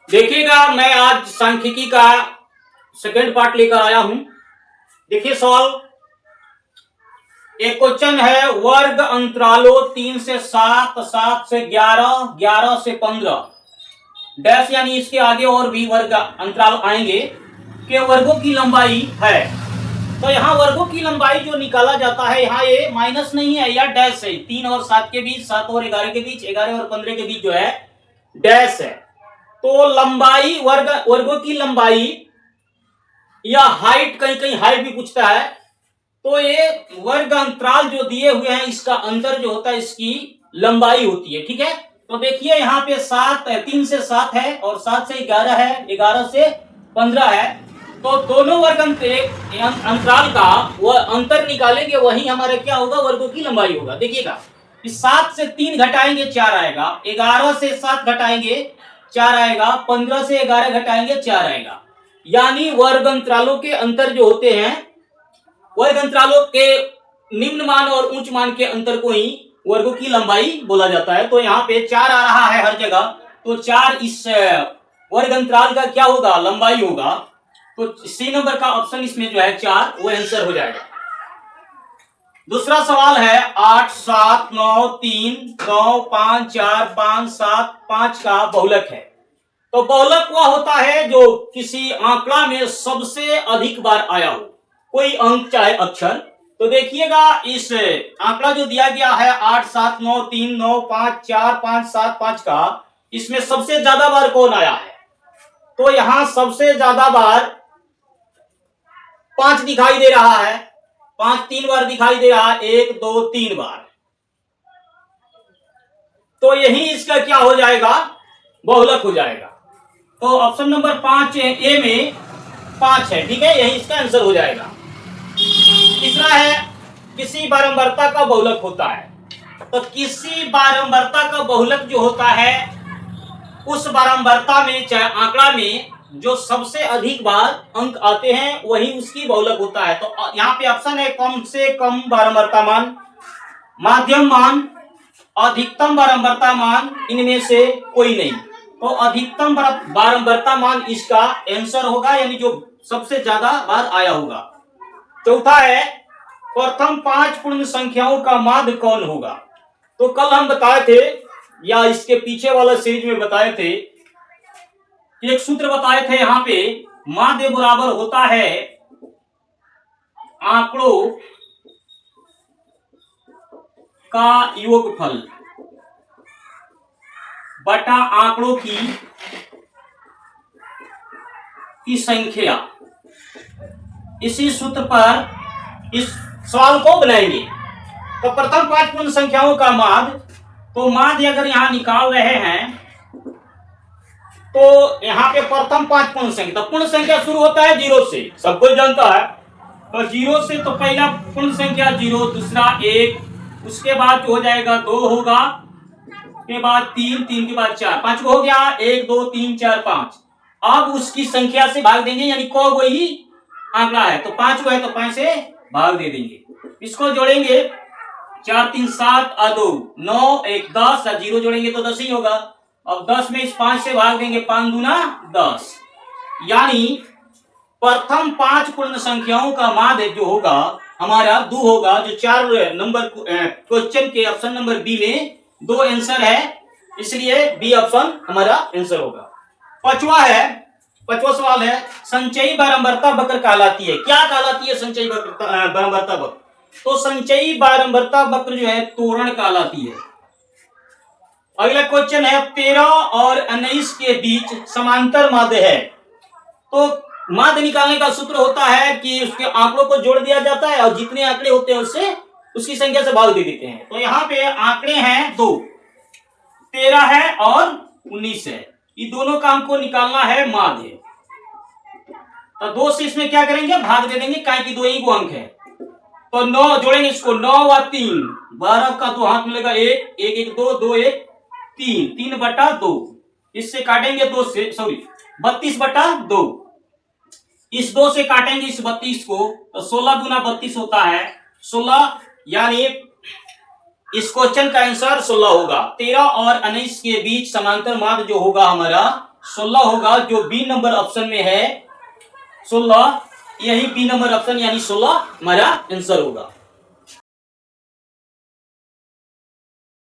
देखिएगा, मैं आज सांख्यिकी का सेकंड पार्ट लेकर आया हूं। देखिए सवाल, एक क्वेश्चन है, वर्ग अंतरालों 3 से 7, 7 से 11, 11 से 15 डैश, यानी इसके आगे और भी वर्ग अंतराल आएंगे के वर्गों की लंबाई है। तो यहाँ वर्गों की लंबाई जो निकाला जाता है, यहाँ ये माइनस नहीं है या डैश है। 3 और 7 के बीच, 7 और 11 के बीच, 11 और 15 के बीच जो है डैश है। तो लंबाई, वर्गों की लंबाई या हाइट, कहीं कहीं हाइट भी पूछता है, तो ये वर्ग अंतराल जो दिए हुए हैं इसका अंतर जो होता है इसकी लंबाई होती है। ठीक है, तो देखिए यहाँ पे 3 से 7 है और 7 से 11 है, 11 से 15 है। तो दोनों वर्ग अंतराल का वो अंतर निकालेंगे, वही हमारा क्या होगा, वर्गों की लंबाई होगा। देखिएगा, 7 से 3 घटाएंगे 4 आएगा, 11 से 7 घटाएंगे 4 आएगा, 15 से 11 घटाएंगे 4 आएगा। यानी वर्ग अंतरालों के अंतर जो होते हैं, वर्ग अंतरालों के निम्न मान और उच्च मान के अंतर को ही वर्गों की लंबाई बोला जाता है। तो यहाँ पे 4 आ रहा है हर जगह, तो 4 इस वर्ग अंतराल का क्या होगा, लंबाई होगा। तो सी नंबर का ऑप्शन इसमें जो है 4, वो आंसर हो जाएगा। दूसरा सवाल है, 8, 7, 9, 3, 9, 5, 4, 5, 7, 5 का बहुलक है। तो बहुलक वह होता है जो किसी आंकड़ा में सबसे अधिक बार आया हो, कोई अंक चाहे अक्षर। तो देखिएगा, इस आंकड़ा जो दिया गया है 8, 7, 9, 3, 9, 5, 4, 5, 7, 5 का, इसमें सबसे ज्यादा बार कौन आया है? तो यहां सबसे ज्यादा बार 5 दिखाई दे रहा है। 5 3 बार दिखाई दे रहा है, 1, 2, 3 बार। तो यही इसका क्या हो जाएगा, बहुलक हो जाएगा। तो ऑप्शन नंबर 5 ए में 5 है। ठीक है, यही इसका आंसर हो जाएगा। तीसरा है, किसी बारंबारता का बहुलक होता है। तो किसी बारंबारता का बहुलक जो होता है, उस बारंबारता में चाहे आंकड़ा में जो सबसे अधिक बार अंक आते हैं वही उसकी बहुलक होता है। तो यहाँ पे ऑप्शन है, कम से कम बारंबारता मान, माध्यम मान, अधिकतम बारंबारता मान, इनमें से कोई नहीं। तो अधिकतम बारंबारता मान इसका आंसर होगा, यानी जो सबसे ज्यादा बार आया होगा। चौथा है, प्रथम 5 पूर्ण संख्याओं का माध्य कौन होगा? तो कल हम बताए थे, या इसके पीछे वाला सीरीज में बताए थे, एक सूत्र बताए थे यहाँ पे, माध्य बराबर होता है आंकड़ों का योगफल बटा आंकड़ों की संख्या। इसी सूत्र पर इस सवाल को बनाएंगे। तो प्रथम 5 पूर्ण संख्याओं का माध्य, तो माध्य अगर यहां निकाल रहे हैं तो यहाँ पे प्रथम 5 पूर्ण संख्या, तो पूर्ण संख्या शुरू होता है 0 से, सब कोई जानता है। तो 0 से तो पहला पूर्ण संख्या 0, दूसरा 1, उसके बाद हो जाएगा 2 होगा, उसके बाद 3, 3 के बाद 4, 5 को हो गया, 1, 2, 3, 4, 5। अब उसकी संख्या से भाग देंगे, यानी को वही आंकड़ा है, तो 5 को है तो 5 से भाग दे देंगे। इसको जोड़ेंगे, 4, 3, 7 और 2, 9, 1, 10, 0 जोड़ेंगे तो 10 ही होगा। अब 10 में इस 5 से भाग देंगे, 5 दूना 10। यानी प्रथम 5 पूर्ण संख्याओं का माध्य जो होगा हमारा 2 होगा, जो 4 नंबर क्वेश्चन के ऑप्शन नंबर बी में 2 आंसर है, इसलिए बी ऑप्शन हमारा आंसर होगा। पांचवा सवाल है, संचयी बारंबारता वक्र कहलाती है। क्या कहलाती है संचयी बारंबारता वक्र? तो संचयी बारंबारता वक्र जो है त्वरण कहलाती है। अगला क्वेश्चन है, 13 और 19 के बीच समांतर माध्य है। तो माध्य निकालने का सूत्र होता है कि उसके आंकड़ों को जोड़ दिया जाता है और जितने आंकड़े होते हैं उससे उसकी संख्या से भाग दे देते हैं। तो यहाँ पे आंकड़े हैं 2, 13 है और 19 है, ये दोनों का हमको निकालना है माध्य। तो 2 से इसमें क्या करेंगे, भाग दे देंगे, काहे कि 2 ही को अंक है। तो 9 जोड़ेंगे इसको, 9 और 3, 12 का 2 हाथ मिलेगा 1, 1, 1, 2, 2, 1, 3, 3 बटा 2, इससे काटेंगे 2 से, सॉरी 32 बटा 2, इस 2 से काटेंगे इस 32 को, तो 16 दूना 32 होता है 16, यानी इस क्वेश्चन का आंसर 16 होगा। 13 और 19 के बीच समांतर माध्य जो होगा हमारा 16 होगा, जो बी नंबर ऑप्शन में है 16, यही बी नंबर ऑप्शन यानी 16 हमारा आंसर होगा।